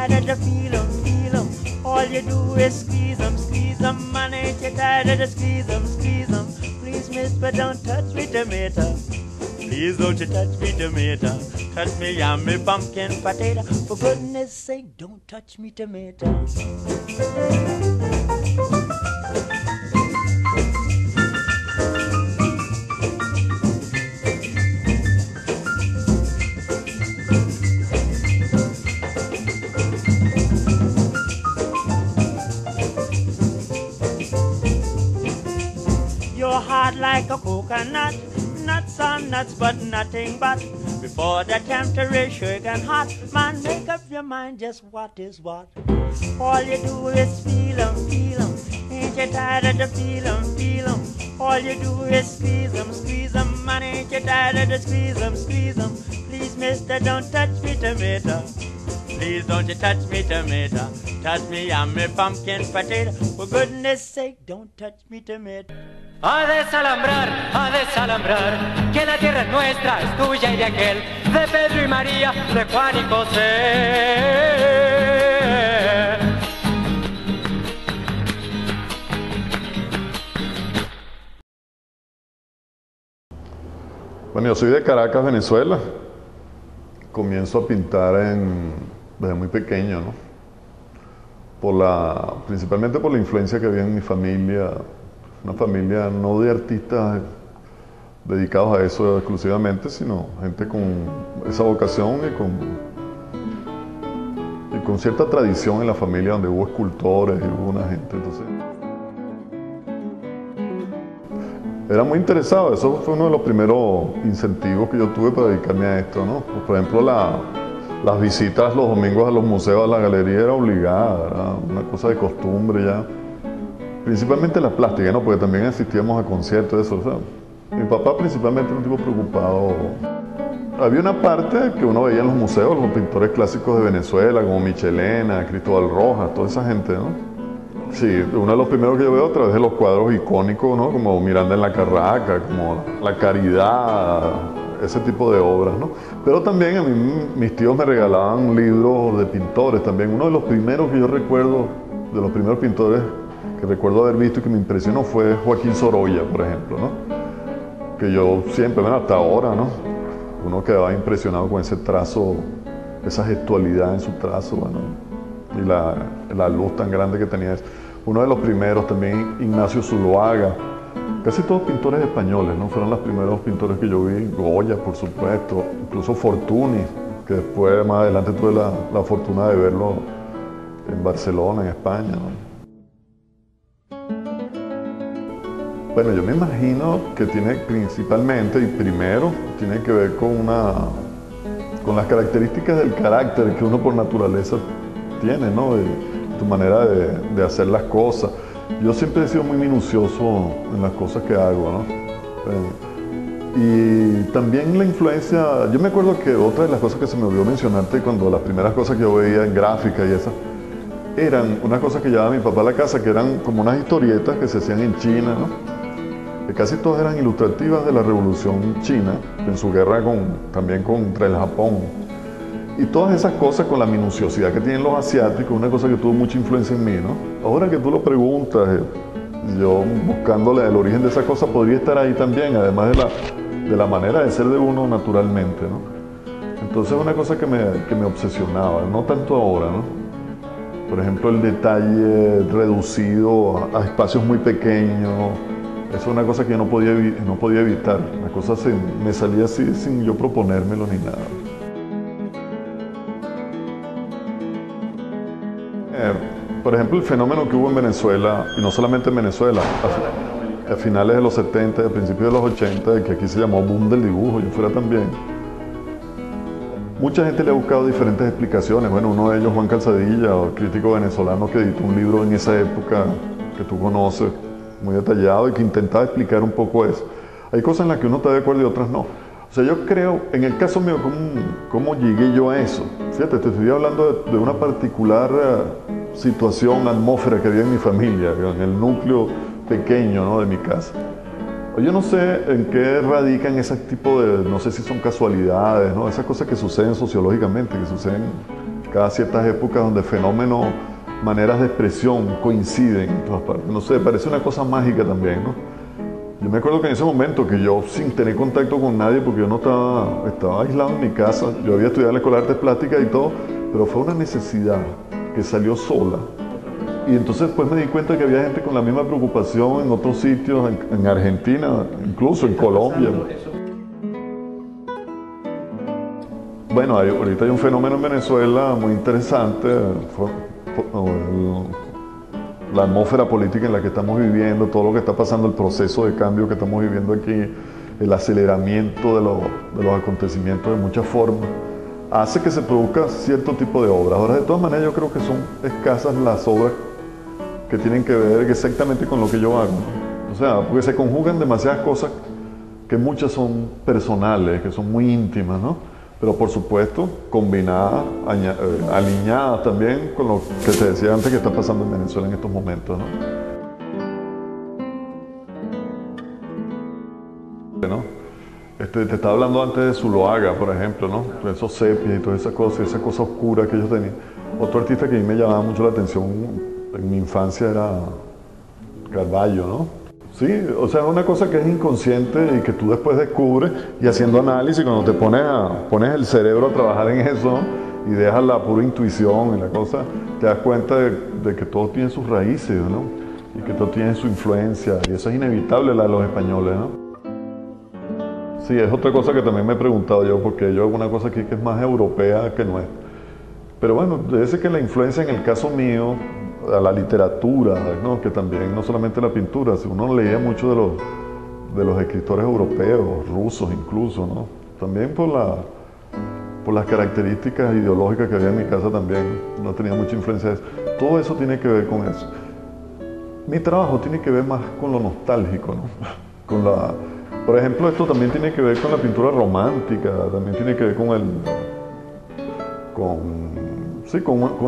tired of the feel 'em. All you do is squeeze 'em, man, ain't you tired of the squeeze 'em. Please, miss, but don't touch me tomato. Please don't you touch me tomato. Touch me yam, me pumpkin potato. For goodness sake, don't touch me tomato. You're hard like a coconut. Nuts on nuts, but nothing but. Before the temperature get hot, man, make up your mind just what is what. All you do is feel 'em. Ain't you tired of the feel 'em? All you do is squeeze 'em, man, ain't you tired of the squeeze 'em? Please, mister, don't touch me tomato. Please don't you touch me tomato. Touch me yam, me pumpkin potato. For goodness sake, don't touch me tomato. A desalambrar, que la tierra es nuestra, es tuya y de aquel, de Pedro y María, de Juan y José. Bueno, yo soy de Caracas, Venezuela. Comienzo a pintar desde muy pequeño, ¿no? Principalmente por la influencia que había en mi familia. Una familia no de artistas dedicados a eso exclusivamente, sino gente con esa vocación y con cierta tradición en la familia, donde hubo escultores y hubo una gente. Entonces, era muy interesado. Eso fue uno de los primeros incentivos que yo tuve para dedicarme a esto, ¿no? Por ejemplo, las visitas los domingos a los museos, a la galería, era obligada, era una cosa de costumbre ya. Principalmente la plástica, ¿no? Porque también asistíamos a conciertos, eso, o sea, mi papá principalmente era un tipo preocupado. Había una parte que uno veía en los museos, los pintores clásicos de Venezuela, como Michelena, Cristóbal Rojas, toda esa gente, ¿no? Sí, uno de los primeros que yo veo a través de los cuadros icónicos, ¿no? Como Miranda en la Carraca, como La Caridad, ese tipo de obras, ¿no? Pero también a mí, mis tíos me regalaban libros de pintores también. Uno de los primeros que yo recuerdo, de los primeros pintores que recuerdo haber visto y que me impresionó fue Joaquín Sorolla, por ejemplo, ¿no? Que yo siempre, bueno, hasta ahora, ¿no? Uno quedaba impresionado con ese trazo, esa gestualidad en su trazo, bueno, y la luz tan grande que tenía. Uno de los primeros también, Ignacio Zuloaga. Casi todos pintores españoles, ¿no? Fueron los primeros pintores que yo vi. Goya, por supuesto, incluso Fortuny, que después, más adelante, tuve la fortuna de verlo en Barcelona, en España, ¿no? Bueno, yo me imagino que tiene principalmente y primero tiene que ver con las características del carácter que uno por naturaleza tiene, ¿no? De tu manera de hacer las cosas. Yo siempre he sido muy minucioso en las cosas que hago, ¿no? Y también la influencia, yo me acuerdo que otra de las cosas que se me olvidó mencionarte cuando las primeras cosas que yo veía en gráfica y esas, eran una cosa que llevaba mi papá a la casa, que eran como unas historietas que se hacían en China, ¿no? Que casi todas eran ilustrativas de la Revolución China, en su guerra también contra el Japón. Y todas esas cosas con la minuciosidad que tienen los asiáticos, una cosa que tuvo mucha influencia en mí, ¿no? Ahora que tú lo preguntas, yo buscándole el origen de esa cosa podría estar ahí también, además de la manera de ser de uno naturalmente, ¿no? Entonces es una cosa que me obsesionaba, no tanto ahora, ¿no? Por ejemplo, el detalle reducido a espacios muy pequeños. Eso es una cosa que yo no podía evitar. La cosa me salía así sin yo proponérmelo ni nada. Por ejemplo, el fenómeno que hubo en Venezuela, y no solamente en Venezuela, a finales de los 70, a principios de los 80, que aquí se llamó boom del dibujo, yo fuera también. Mucha gente le ha buscado diferentes explicaciones. Bueno, uno de ellos, Juan Calzadilla, crítico venezolano que editó un libro en esa época que tú conoces, muy detallado, y que intentaba explicar un poco eso. Hay cosas en las que uno está de acuerdo y otras no. O sea, yo creo, en el caso mío, ¿cómo llegué yo a eso? Fíjate, te estoy hablando de una particular situación, atmósfera que había en mi familia, en el núcleo pequeño, ¿no?, de mi casa. Yo no sé en qué radican ese tipo de, no sé si son casualidades, ¿no?, esas cosas que suceden sociológicamente, que suceden cada ciertas épocas donde fenómenos, maneras de expresión coinciden en todas partes. No sé, parece una cosa mágica también, ¿no? Yo me acuerdo que en ese momento, que yo sin tener contacto con nadie, porque yo no estaba aislado en mi casa, yo había estudiado en la Escuela de Artes Plásticas y todo, pero fue una necesidad que salió sola. Y entonces después me di cuenta que había gente con la misma preocupación en otros sitios, en Argentina, incluso en Colombia. Bueno, ahorita hay un fenómeno en Venezuela muy interesante, la atmósfera política en la que estamos viviendo, todo lo que está pasando, el proceso de cambio que estamos viviendo aquí, el aceleramiento de los acontecimientos de muchas formas, hace que se produzca cierto tipo de obras. Ahora, de todas maneras, yo creo que son escasas las obras que tienen que ver exactamente con lo que yo hago, ¿no? O sea, porque se conjugan demasiadas cosas que muchas son personales, que son muy íntimas, ¿no? Pero por supuesto, combinadas, alineadas también con lo que te decía antes que está pasando en Venezuela en estos momentos, ¿no? Te estaba hablando antes de Zuloaga, por ejemplo, ¿no? Esos sepias y todas esas cosas, esa cosa oscura que ellos tenían. Otro artista que a mí me llamaba mucho la atención en mi infancia era Carballo, ¿no? Sí, o sea, es una cosa que es inconsciente y que tú después descubres y haciendo análisis, cuando te pones el cerebro a trabajar en eso, ¿no? Y dejas la pura intuición y la cosa, te das cuenta de que todo tiene sus raíces, ¿no? Y que todo tiene su influencia, y eso es inevitable, la de los españoles, ¿no? Sí, es otra cosa que también me he preguntado yo, porque yo hago una cosa aquí que es más europea que nuestra. Pero bueno, debe ser que la influencia en el caso mío, a la literatura, ¿no? Que también, no solamente la pintura, si uno leía mucho de los escritores europeos, rusos incluso, ¿no? También por las características ideológicas que había en mi casa también, no tenía mucha influencia de eso. Todo eso tiene que ver con eso. Mi trabajo tiene que ver más con lo nostálgico, ¿no? Por ejemplo, esto también tiene que ver con la pintura romántica, también tiene que ver con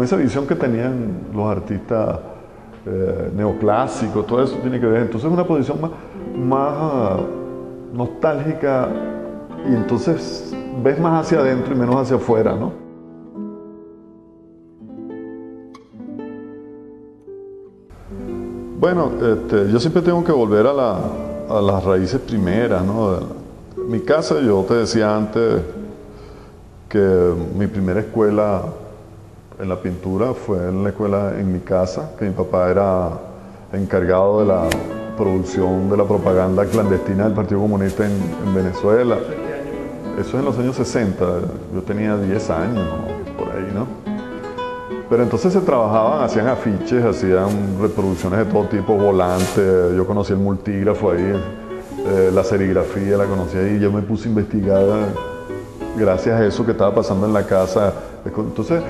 esa visión que tenían los artistas neoclásicos, todo eso tiene que ver. Entonces es una posición más nostálgica y entonces ves más hacia adentro y menos hacia afuera, ¿no? Bueno, yo siempre tengo que volver a las raíces primeras, ¿no? Mi casa, yo te decía antes que mi primera escuela en la pintura fue en la escuela en mi casa, que mi papá era encargado de la producción de la propaganda clandestina del Partido Comunista en Venezuela. Eso es en los años 60, yo tenía 10 años, por ahí, ¿no? Pero entonces se trabajaban, hacían afiches, hacían reproducciones de todo tipo, volantes, yo conocí el multígrafo ahí, la serigrafía la conocí ahí, yo me puse a investigar gracias a eso que estaba pasando en la casa. Entonces,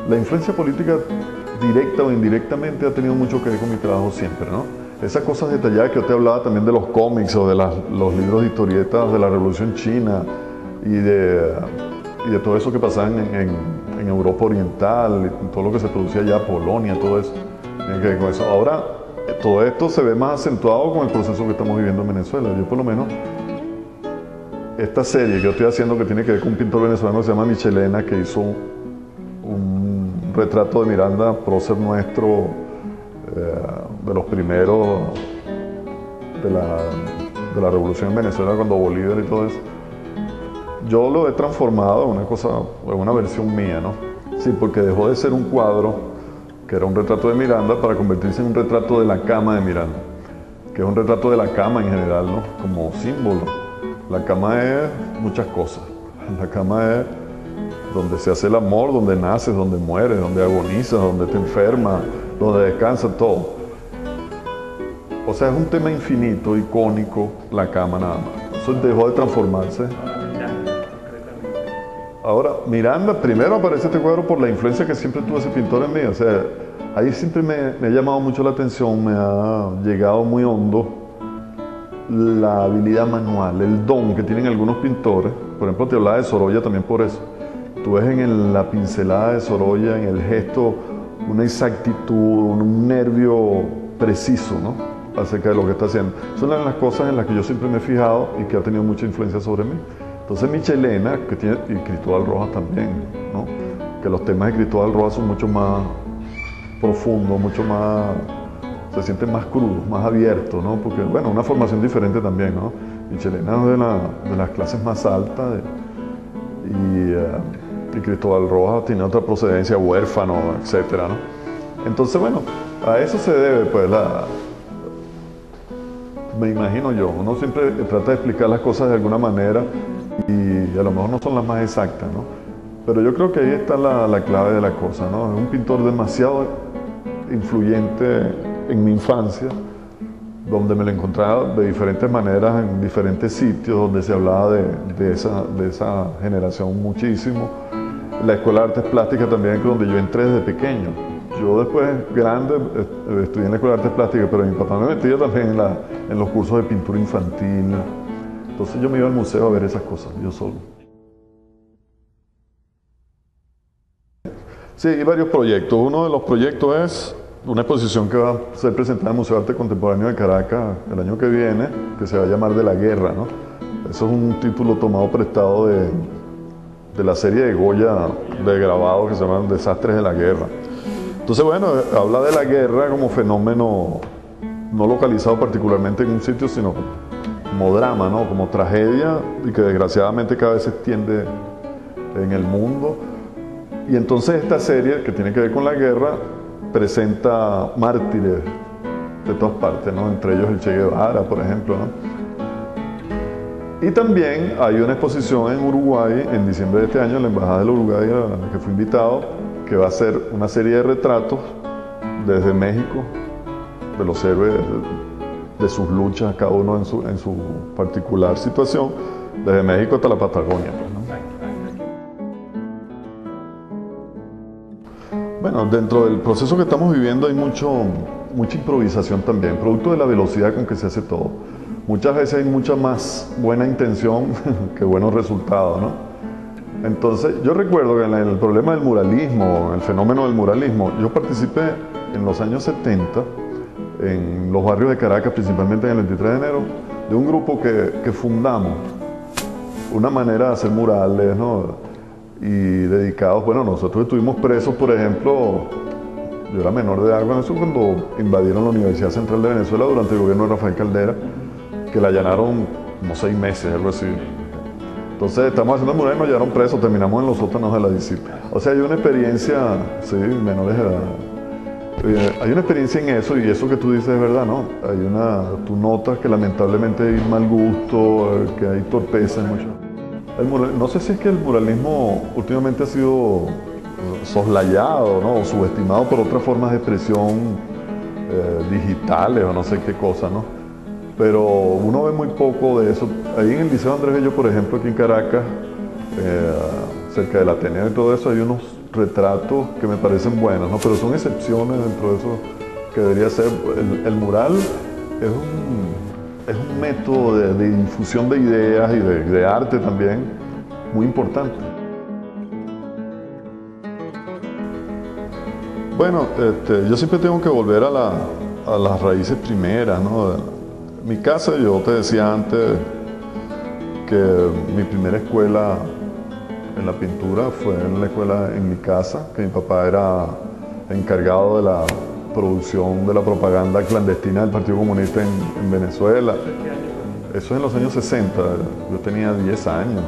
la influencia política, directa o indirectamente, ha tenido mucho que ver con mi trabajo siempre, ¿no? Esas cosas detalladas que yo te hablaba también de los cómics o de los libros de historietas de la Revolución China y de todo eso que pasaba en Europa Oriental, y todo lo que se producía allá, Polonia, todo eso. Tiene que ver con eso. Ahora, todo esto se ve más acentuado con el proceso que estamos viviendo en Venezuela. Yo por lo menos, esta serie que yo estoy haciendo que tiene que ver con un pintor venezolano que se llama Michelena, que hizo un retrato de Miranda, prócer nuestro, de los primeros de la revolución en Venezuela, cuando Bolívar y todo eso. Yo lo he transformado en una versión mía, ¿no? Sí, porque dejó de ser un cuadro, que era un retrato de Miranda, para convertirse en un retrato de la cama de Miranda, que es un retrato de la cama en general, ¿no? Como símbolo. La cama es muchas cosas. La cama es donde se hace el amor, donde naces, donde mueres, donde agonizas, donde te enfermas, donde descansas, todo. O sea, es un tema infinito, icónico, la cama nada más. Eso dejó de transformarse. Ahora, Miranda, primero aparece este cuadro por la influencia que siempre tuvo ese pintor en mí. O sea, ahí siempre me ha llamado mucho la atención, me ha llegado muy hondo la habilidad manual, el don que tienen algunos pintores. Por ejemplo, te hablaba de Sorolla también por eso. Tú ves en la pincelada de Sorolla, en el gesto, una exactitud, un nervio preciso, ¿no? Acerca de lo que está haciendo. Son las cosas en las que yo siempre me he fijado y que ha tenido mucha influencia sobre mí. Entonces Michelena, y Cristóbal Rojas también, ¿no? que los temas de Cristóbal Roa son mucho más profundos, mucho más, se sienten más crudos, más abiertos, ¿no? Porque, bueno, una formación diferente también, ¿no? Michelena es de las clases más altas y Cristóbal Roa tiene otra procedencia, huérfano, etcétera, ¿no? Entonces, bueno, a eso se debe, pues, me imagino yo, uno siempre trata de explicar las cosas de alguna manera y a lo mejor no son las más exactas, ¿no? Pero yo creo que ahí está la clave de la cosa, ¿no? Es un pintor demasiado influyente en mi infancia, donde me lo encontraba de diferentes maneras en diferentes sitios, donde se hablaba de esa generación muchísimo. La Escuela de Artes Plásticas también, donde yo entré desde pequeño. Yo después, grande, estudié en la Escuela de Artes Plásticas, pero mi papá me metía también en los cursos de pintura infantil. Entonces yo me iba al museo a ver esas cosas, yo solo. Sí, hay varios proyectos. Uno de los proyectos es una exposición que va a ser presentada en el Museo de Arte Contemporáneo de Caracas el año que viene, que se va a llamar De la Guerra, ¿no? Eso es un título tomado prestado de la serie de Goya de grabado que se llama Desastres de la Guerra. Entonces, bueno, habla de la guerra como fenómeno no localizado particularmente en un sitio, sino como drama, ¿no? Como tragedia, y que desgraciadamente cada vez se extiende en el mundo. Y entonces esta serie, que tiene que ver con la guerra, presenta mártires de todas partes, ¿no? Entre ellos el Che Guevara, por ejemplo, ¿no? Y también hay una exposición en Uruguay, en diciembre de este año, en la Embajada del Uruguay, a la que fui invitado, que va a ser una serie de retratos desde México, de los héroes, de sus luchas, cada uno en su particular situación, desde México hasta la Patagonia, pues, ¿no? Bueno, dentro del proceso que estamos viviendo hay mucha improvisación también, producto de la velocidad con que se hace todo. Muchas veces hay mucha más buena intención que buenos resultados, ¿no? Entonces, yo recuerdo que en el problema del muralismo, el fenómeno del muralismo, yo participé en los años 70, en los barrios de Caracas, principalmente en el 23 de enero, de un grupo que fundamos una manera de hacer murales, ¿no? Y dedicados, bueno, nosotros estuvimos presos, por ejemplo, yo era menor de edad con eso, cuando invadieron la Universidad Central de Venezuela durante el gobierno de Rafael Caldera, que la allanaron como 6 meses, algo así. Entonces estamos haciendo murales, nos llevaron presos, terminamos en los sótanos de la DICIP. O sea, hay una experiencia, sí, menores de edad. Hay una experiencia en eso, y eso que tú dices es verdad, ¿no? Tú notas que lamentablemente hay mal gusto, que hay torpeza en mucho. No sé si es que el muralismo últimamente ha sido soslayado, ¿no? O subestimado por otras formas de expresión digitales o no sé qué cosa, ¿no? Pero uno ve muy poco de eso. Ahí en el Liceo Andrés Bello, por ejemplo, aquí en Caracas, cerca del Ateneo y todo eso, hay unos retratos que me parecen buenos, ¿no? Pero son excepciones dentro de eso que debería ser. El mural es un método de difusión de ideas y de arte también muy importante. Bueno, yo siempre tengo que volver a las raíces primeras, ¿no? Mi casa, yo te decía antes que mi primera escuela en la pintura fue en la escuela en mi casa, que mi papá era encargado de la producción de la propaganda clandestina del Partido Comunista en Venezuela. Eso es en los años 60, yo tenía 10 años,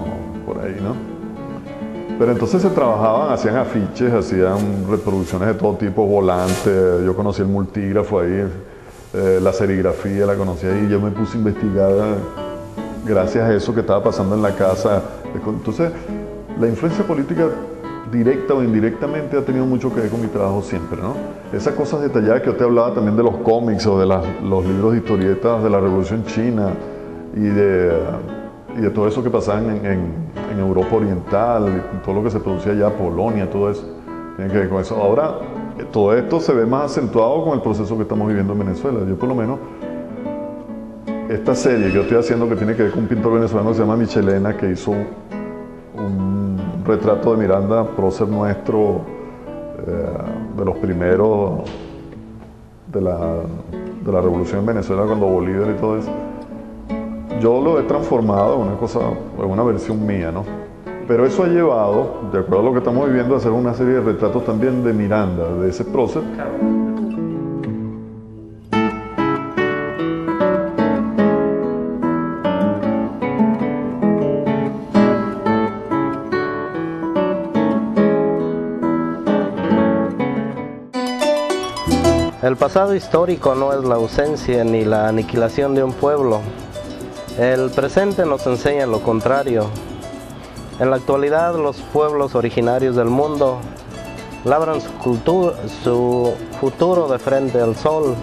por ahí, ¿no? Pero entonces se trabajaban, hacían afiches, hacían reproducciones de todo tipo, volantes, yo conocí el multígrafo ahí, la serigrafía la conocí ahí, yo me puse a investigar gracias a eso que estaba pasando en la casa. Entonces, la influencia política directa o indirectamente ha tenido mucho que ver con mi trabajo siempre, ¿no? Esas cosas detalladas que yo te hablaba también de los cómics o de los libros de historietas de la Revolución China y de todo eso que pasaba en Europa Oriental, y todo lo que se producía allá, Polonia, todo eso, tiene que ver con eso. Ahora, todo esto se ve más acentuado con el proceso que estamos viviendo en Venezuela. Yo por lo menos, esta serie que yo estoy haciendo que tiene que ver con un pintor venezolano que se llama Michelena, que hizo un retrato de Miranda, prócer nuestro, de los primeros de la revolución en Venezuela, cuando Bolívar y todo eso. Yo lo he transformado en una versión mía, ¿no? Pero eso ha llevado, de acuerdo a lo que estamos viviendo, a hacer una serie de retratos también de Miranda, de ese prócer. El pasado histórico no es la ausencia ni la aniquilación de un pueblo. El presente nos enseña lo contrario. En la actualidad, los pueblos originarios del mundo labran su futuro de frente al sol,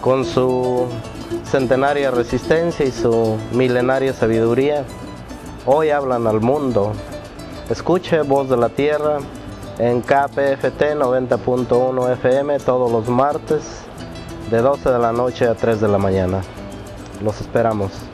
con su centenaria resistencia y su milenaria sabiduría. Hoy hablan al mundo. Escuche Voz de la Tierra en KPFT 90.1 FM todos los martes de 12 de la noche a 3 de la mañana. Los esperamos.